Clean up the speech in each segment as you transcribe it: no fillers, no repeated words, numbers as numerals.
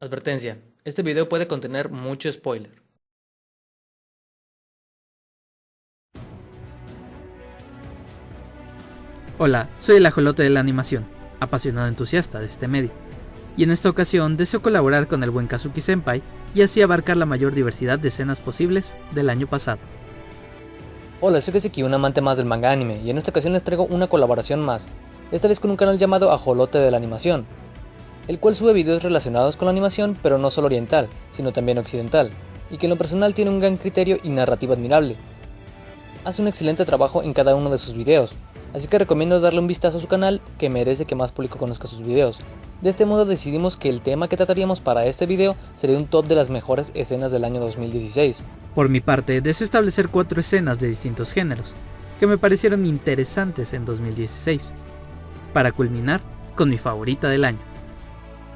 Advertencia, este video puede contener mucho spoiler. Hola, soy el ajolote de la animación, apasionado entusiasta de este medio, y en esta ocasión deseo colaborar con el buen Kazuki Senpai y así abarcar la mayor diversidad de escenas posibles del año pasado. Hola, soy Kazuki, un amante más del manga anime, y en esta ocasión les traigo una colaboración más, esta vez con un canal llamado Ajolote de la Animación, el cual sube videos relacionados con la animación, pero no solo oriental, sino también occidental, y que en lo personal tiene un gran criterio y narrativa admirable. Hace un excelente trabajo en cada uno de sus videos, así que recomiendo darle un vistazo a su canal, que merece que más público conozca sus videos. De este modo decidimos que el tema que trataríamos para este video sería un top de las mejores escenas del año 2016. Por mi parte, deseo establecer 4 escenas de distintos géneros, que me parecieron interesantes en 2016, para culminar con mi favorita del año.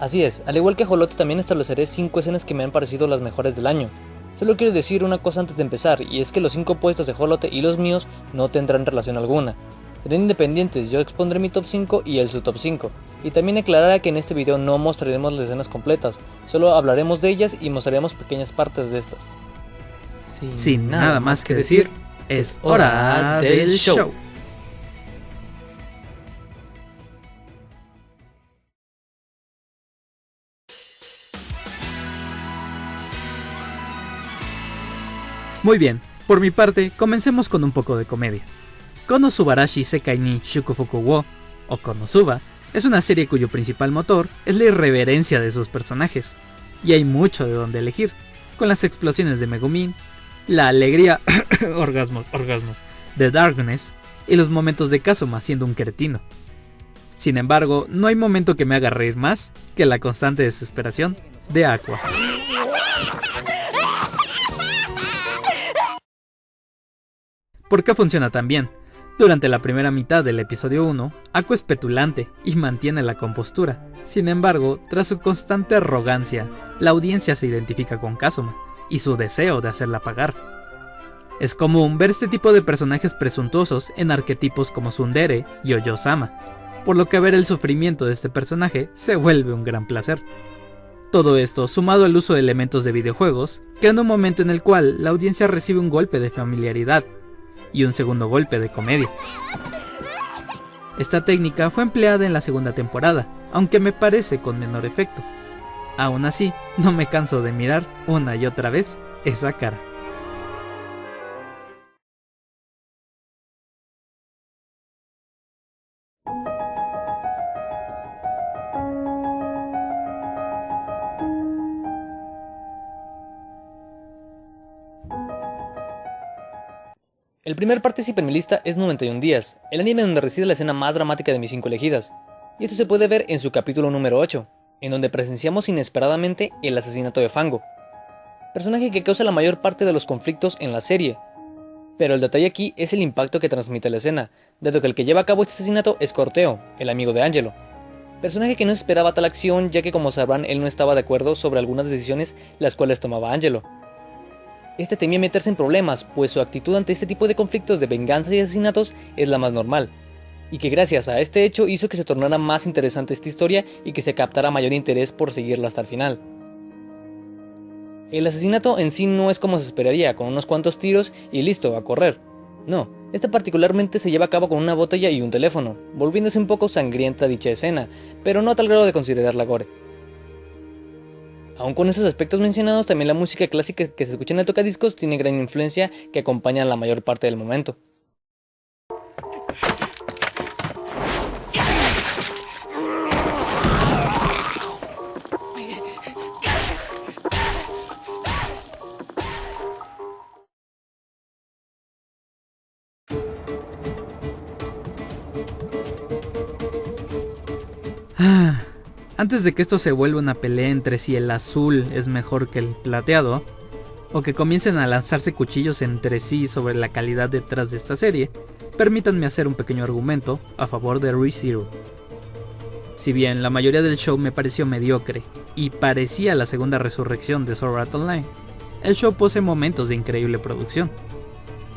Así es, al igual que Ajolote también estableceré 5 escenas que me han parecido las mejores del año. Solo quiero decir una cosa antes de empezar, y es que los 5 puestos de Ajolote y los míos no tendrán relación alguna. Serán independientes, yo expondré mi top 5 y él su top 5. Y también aclararé que en este video no mostraremos las escenas completas, solo hablaremos de ellas y mostraremos pequeñas partes de estas. Sin nada más que decir, es hora del show. Muy bien, por mi parte, comencemos con un poco de comedia. Konosubarashi Sekai ni Shukufuku wo, o Konosuba, es una serie cuyo principal motor es la irreverencia de sus personajes, y hay mucho de donde elegir, con las explosiones de Megumin, la alegría orgasmos de Darkness, y los momentos de Kazuma siendo un cretino. Sin embargo, no hay momento que me haga reír más que la constante desesperación de Aqua. ¿Por qué funciona tan bien? Durante la primera mitad del episodio 1, Aqua es petulante y mantiene la compostura. Sin embargo, tras su constante arrogancia, la audiencia se identifica con Kazuma y su deseo de hacerla pagar. Es común ver este tipo de personajes presuntuosos en arquetipos como Tsundere y Oyo-sama, por lo que ver el sufrimiento de este personaje se vuelve un gran placer. Todo esto sumado al uso de elementos de videojuegos, creando un momento en el cual la audiencia recibe un golpe de familiaridad y un segundo golpe de comedia. Esta técnica fue empleada en la segunda temporada, aunque me parece con menor efecto. Aún así, no me canso de mirar una y otra vez esa cara. El primer partícipe en mi lista es 91 días, el anime donde reside la escena más dramática de mis 5 elegidas, y esto se puede ver en su capítulo número 8, en donde presenciamos inesperadamente el asesinato de Fango, personaje que causa la mayor parte de los conflictos en la serie. Pero el detalle aquí es el impacto que transmite la escena, dado que el que lleva a cabo este asesinato es Corteo, el amigo de Angelo, personaje que no esperaba tal acción ya que, como sabrán, él no estaba de acuerdo sobre algunas decisiones las cuales tomaba Angelo. Este temía meterse en problemas, pues su actitud ante este tipo de conflictos de venganza y asesinatos es la más normal, y que gracias a este hecho hizo que se tornara más interesante esta historia y que se captara mayor interés por seguirla hasta el final. El asesinato en sí no es como se esperaría, con unos cuantos tiros y listo, a correr. No, este particularmente se lleva a cabo con una botella y un teléfono, volviéndose un poco sangrienta dicha escena, pero no a tal grado de considerarla gore. Aún con esos aspectos mencionados, también la música clásica que se escucha en el tocadiscos tiene gran influencia que acompaña la mayor parte del momento. Antes de que esto se vuelva una pelea entre si el azul es mejor que el plateado, o que comiencen a lanzarse cuchillos entre sí sobre la calidad detrás de esta serie, permítanme hacer un pequeño argumento a favor de Re:Zero. Si bien la mayoría del show me pareció mediocre y parecía la segunda resurrección de Sword Art Online, el show posee momentos de increíble producción.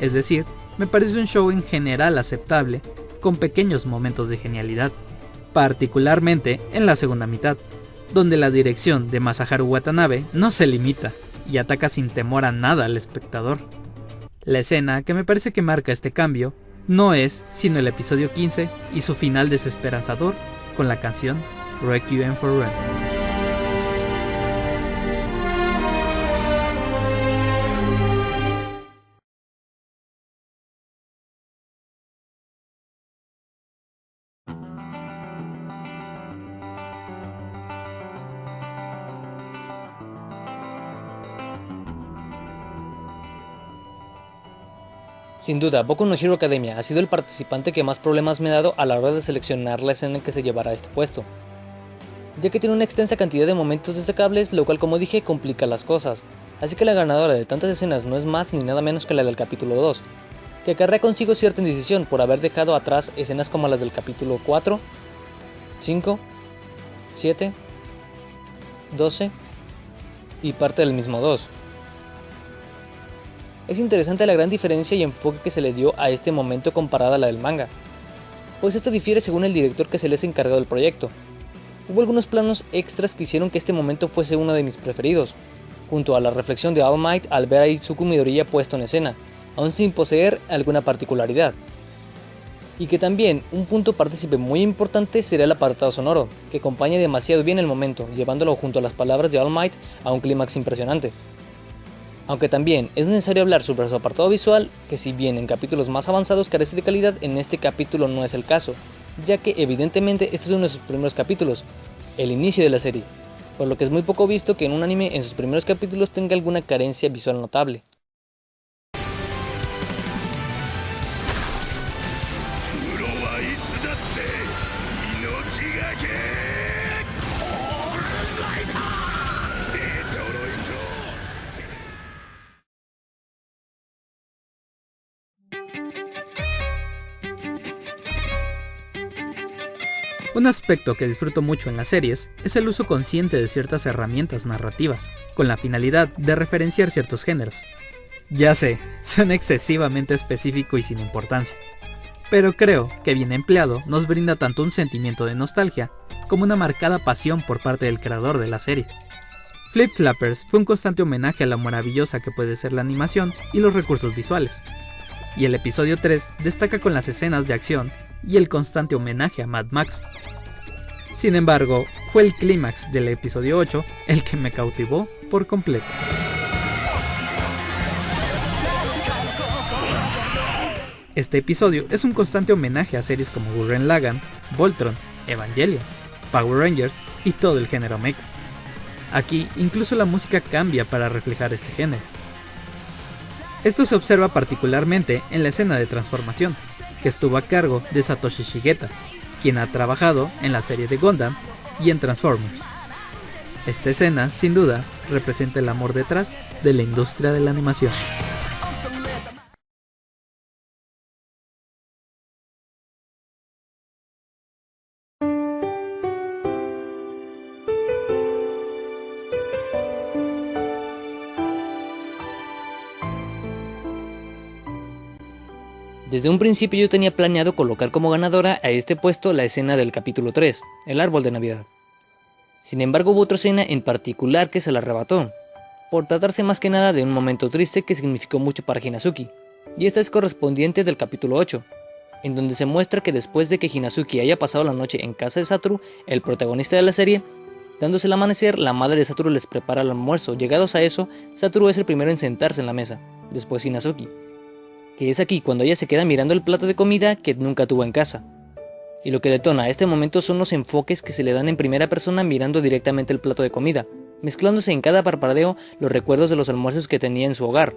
Es decir, me parece un show en general aceptable, con pequeños momentos de genialidad, particularmente en la segunda mitad, donde la dirección de Masaharu Watanabe no se limita y ataca sin temor a nada al espectador. La escena que me parece que marca este cambio no es sino el episodio 15 y su final desesperanzador con la canción Requiem for Ren. Sin duda, Boku no Hero Academia ha sido el participante que más problemas me ha dado a la hora de seleccionar la escena en que se llevará a este puesto, ya que tiene una extensa cantidad de momentos destacables, lo cual, como dije, complica las cosas, así que la ganadora de tantas escenas no es más ni nada menos que la del capítulo 2, que acarrea consigo cierta indecisión por haber dejado atrás escenas como las del capítulo 4, 5, 7, 12 y parte del mismo 2. Es interesante la gran diferencia y enfoque que se le dio a este momento comparada a la del manga, pues esto difiere según el director que se les encargado del proyecto. Hubo algunos planos extras que hicieron que este momento fuese uno de mis preferidos, junto a la reflexión de All Might al ver a Izuku Midoriya puesto en escena, aún sin poseer alguna particularidad. Y que también un punto partícipe muy importante será el apartado sonoro, que acompaña demasiado bien el momento, llevándolo junto a las palabras de All Might a un clímax impresionante. Aunque también es necesario hablar sobre su apartado visual, que si bien en capítulos más avanzados carece de calidad, en este capítulo no es el caso, ya que evidentemente este es uno de sus primeros capítulos, el inicio de la serie, por lo que es muy poco visto que en un anime en sus primeros capítulos tenga alguna carencia visual notable. Un aspecto que disfruto mucho en las series es el uso consciente de ciertas herramientas narrativas, con la finalidad de referenciar ciertos géneros. Ya sé, suena excesivamente específico y sin importancia, pero creo que bien empleado nos brinda tanto un sentimiento de nostalgia como una marcada pasión por parte del creador de la serie. Flip Flappers fue un constante homenaje a la maravillosa que puede ser la animación y los recursos visuales, y el episodio 3 destaca con las escenas de acción y el constante homenaje a Mad Max. Sin embargo, fue el clímax del episodio 8 el que me cautivó por completo. Este episodio es un constante homenaje a series como Gurren Lagann, Voltron, Evangelion, Power Rangers y todo el género mecha. Aquí incluso la música cambia para reflejar este género. Esto se observa particularmente en la escena de transformación, que estuvo a cargo de Satoshi Shigeta, quien ha trabajado en la serie de Gundam y en Transformers. Esta escena, sin duda, representa el amor detrás de la industria de la animación. Desde un principio yo tenía planeado colocar como ganadora a este puesto la escena del capítulo 3, el árbol de Navidad. Sin embargo hubo otra escena en particular que se la arrebató, por tratarse más que nada de un momento triste que significó mucho para Hinazuki, y esta es correspondiente del capítulo 8, en donde se muestra que después de que Hinazuki haya pasado la noche en casa de Satoru, el protagonista de la serie, dándose el amanecer, la madre de Satoru les prepara el almuerzo. Llegados a eso, Satoru es el primero en sentarse en la mesa, después Hinazuki, que es aquí cuando ella se queda mirando el plato de comida que nunca tuvo en casa. Y lo que detona este momento son los enfoques que se le dan en primera persona mirando directamente el plato de comida, mezclándose en cada parpadeo los recuerdos de los almuerzos que tenía en su hogar,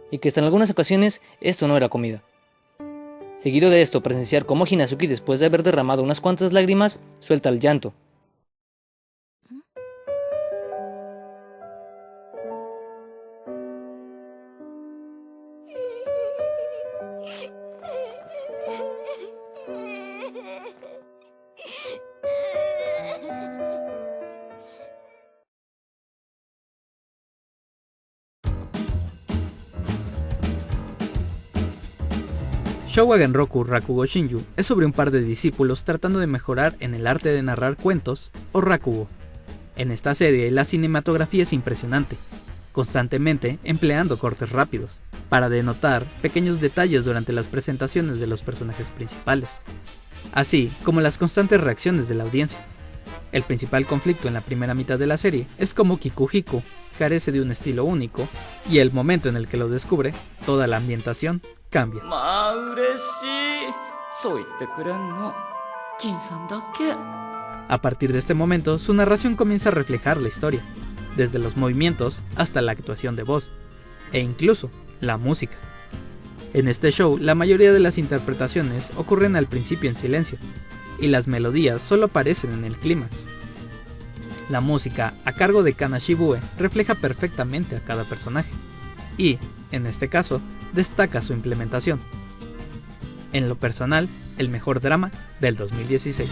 y que hasta en algunas ocasiones esto no era comida. Seguido de esto, presenciar cómo Hinazuki, después de haber derramado unas cuantas lágrimas, suelta el llanto. Showa Genroku Rakugo Shinju es sobre un par de discípulos tratando de mejorar en el arte de narrar cuentos, o rakugo, En esta serie la cinematografía es impresionante, constantemente empleando cortes rápidos, para denotar pequeños detalles durante las presentaciones de los personajes principales, así como las constantes reacciones de la audiencia. El principal conflicto en la primera mitad de la serie es cómo Kikuhiko carece de un estilo único, y el momento en el que lo descubre, toda la ambientación cambia. A partir de este momento, su narración comienza a reflejar la historia, desde los movimientos hasta la actuación de voz, e incluso la música. En este show, la mayoría de las interpretaciones ocurren al principio en silencio, y las melodías solo aparecen en el clímax. La música, a cargo de Kana Shibue, refleja perfectamente a cada personaje, y, en este caso, destaca su implementación. En lo personal, el mejor drama del 2016.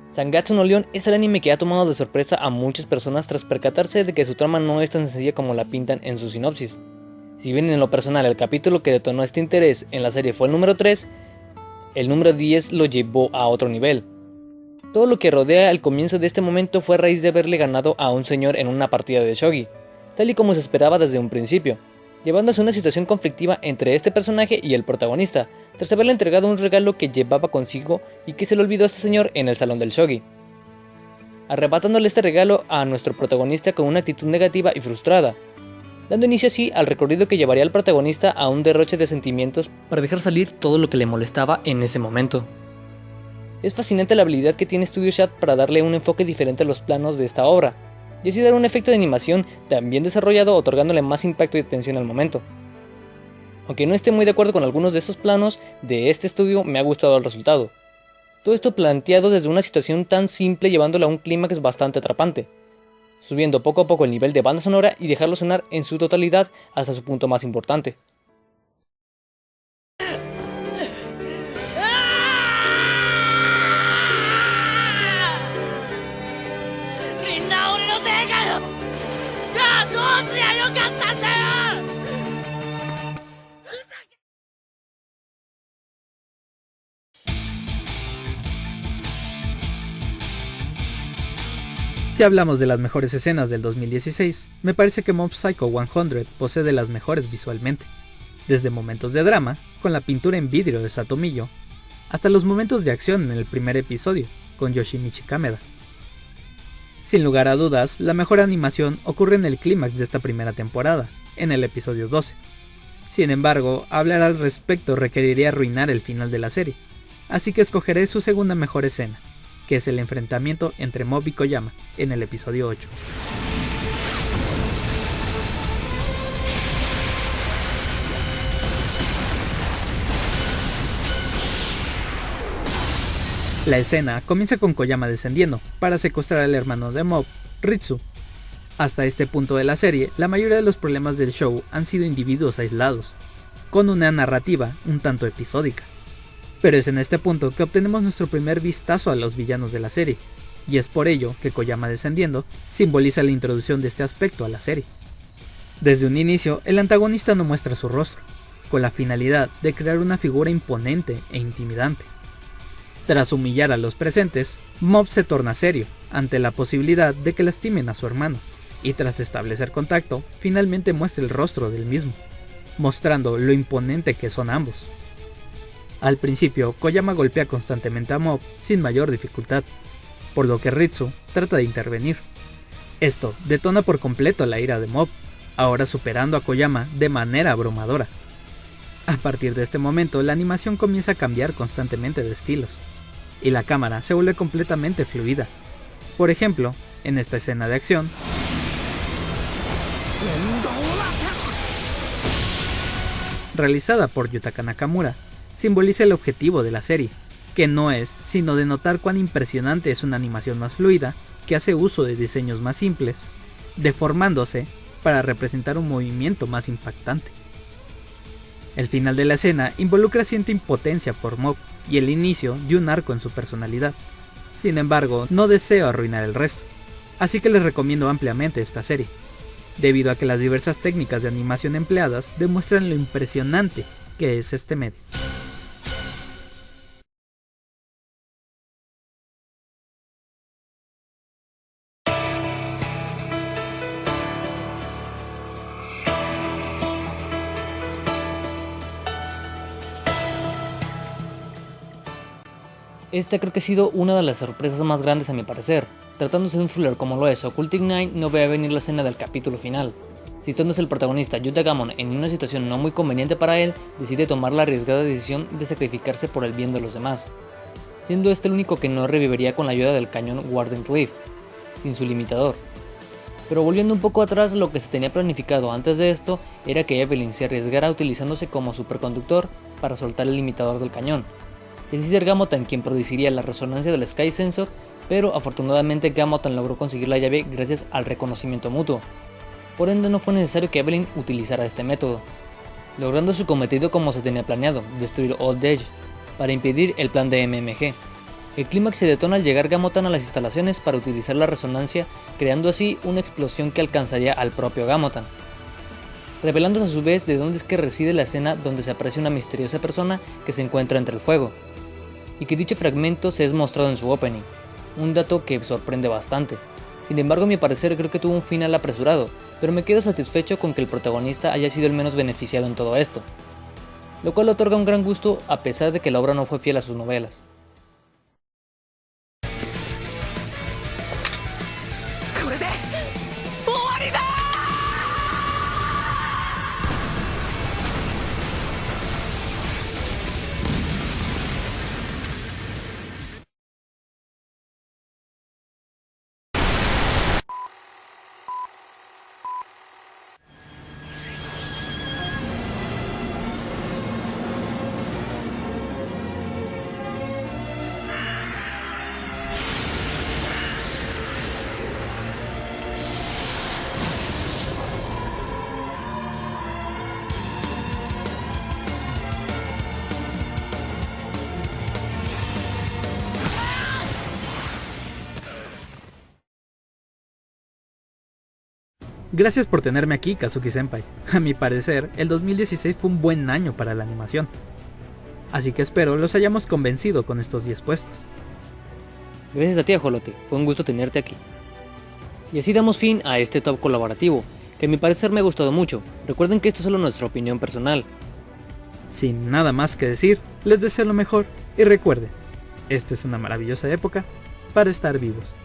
Zangatsu no Lion es el anime que ha tomado de sorpresa a muchas personas tras percatarse de que su trama no es tan sencilla como la pintan en su sinopsis. Si bien en lo personal el capítulo que detonó este interés en la serie fue el número 3, el número 10 lo llevó a otro nivel. Todo lo que rodea el comienzo de este momento fue a raíz de haberle ganado a un señor en una partida de shogi, tal y como se esperaba desde un principio, llevándose a una situación conflictiva entre este personaje y el protagonista, tras haberle entregado un regalo que llevaba consigo y que se le olvidó a este señor en el salón del shogi, arrebatándole este regalo a nuestro protagonista con una actitud negativa y frustrada, dando inicio así al recorrido que llevaría al protagonista a un derroche de sentimientos para dejar salir todo lo que le molestaba en ese momento. Es fascinante la habilidad que tiene Studio Chat para darle un enfoque diferente a los planos de esta obra, y así dar un efecto de animación también desarrollado, otorgándole más impacto y tensión al momento. Aunque no esté muy de acuerdo con algunos de estos planos de este estudio, me ha gustado el resultado. Todo esto planteado desde una situación tan simple, llevándola a un clímax bastante atrapante, subiendo poco a poco el nivel de banda sonora y dejarlo sonar en su totalidad hasta su punto más importante. Si hablamos de las mejores escenas del 2016, me parece que Mob Psycho 100 posee de las mejores visualmente, desde momentos de drama, con la pintura en vidrio de Satomiyo, hasta los momentos de acción en el primer episodio, con Yoshimichi Kameda. Sin lugar a dudas, la mejor animación ocurre en el clímax de esta primera temporada, en el episodio 12. Sin embargo, hablar al respecto requeriría arruinar el final de la serie, así que escogeré su segunda mejor escena, que es el enfrentamiento entre Mob y Koyama en el episodio 8. La escena comienza con Koyama descendiendo para secuestrar al hermano de Mob, Ritsu. Hasta este punto de la serie, la mayoría de los problemas del show han sido individuos aislados, con una narrativa un tanto episódica. Pero es en este punto que obtenemos nuestro primer vistazo a los villanos de la serie, y es por ello que Koyama descendiendo simboliza la introducción de este aspecto a la serie. Desde un inicio, el antagonista no muestra su rostro, con la finalidad de crear una figura imponente e intimidante. Tras humillar a los presentes, Mob se torna serio ante la posibilidad de que lastimen a su hermano, y tras establecer contacto, finalmente muestra el rostro del mismo, mostrando lo imponente que son ambos. Al principio, Koyama golpea constantemente a Mob sin mayor dificultad, por lo que Ritsu trata de intervenir. Esto detona por completo la ira de Mob, ahora superando a Koyama de manera abrumadora. A partir de este momento, la animación comienza a cambiar constantemente de estilos, y la cámara se vuelve completamente fluida. Por ejemplo, en esta escena de acción, realizada por Yutaka Nakamura, simboliza el objetivo de la serie, que no es sino denotar cuán impresionante es una animación más fluida, que hace uso de diseños más simples, deformándose para representar un movimiento más impactante. El final de la escena involucra cierta impotencia por Mob y el inicio de un arco en su personalidad, Sin embargo, no deseo arruinar el resto, así que les recomiendo ampliamente esta serie, debido a que las diversas técnicas de animación empleadas demuestran lo impresionante que es este medio. Esta creo que ha sido una de las sorpresas más grandes a mi parecer. Tratándose de un thriller como lo es Occulting Night, no veía venir la escena del capítulo final. Citándose el protagonista Yuta Gamon en una situación no muy conveniente para él, decide tomar la arriesgada decisión de sacrificarse por el bien de los demás, siendo este el único que no reviviría con la ayuda del cañón Wardenclyffe, sin su limitador. Pero volviendo un poco atrás, lo que se tenía planificado antes de esto era que Evelyn se arriesgara utilizándose como superconductor para soltar el limitador del cañón, y así ser Gamotan quien produciría la resonancia del Sky Sensor, pero afortunadamente Gamotan logró conseguir la llave gracias al reconocimiento mutuo. Por ende no fue necesario que Evelyn utilizara este método, logrando su cometido como se tenía planeado, destruir Old Edge, para impedir el plan de MMG. El clímax se detona al llegar Gamotan a las instalaciones para utilizar la resonancia, creando así una explosión que alcanzaría al propio Gamotan, revelándose a su vez de dónde es que reside la escena donde se aprecia una misteriosa persona que se encuentra entre el fuego, y que dicho fragmento se es mostrado en su opening, un dato que sorprende bastante. Sin embargo, a mi parecer creo que tuvo un final apresurado, pero me quedo satisfecho con que el protagonista haya sido el menos beneficiado en todo esto, lo cual le otorga un gran gusto a pesar de que la obra no fue fiel a sus novelas. Gracias por tenerme aquí, Kazuki-senpai. A mi parecer, el 2016 fue un buen año para la animación. Así que espero los hayamos convencido con estos 10 puestos. Gracias a ti, Ajolote, fue un gusto tenerte aquí. Y así damos fin a este top colaborativo, que a mi parecer me ha gustado mucho. Recuerden que esto es solo nuestra opinión personal. Sin nada más que decir, les deseo lo mejor y recuerden, esta es una maravillosa época para estar vivos.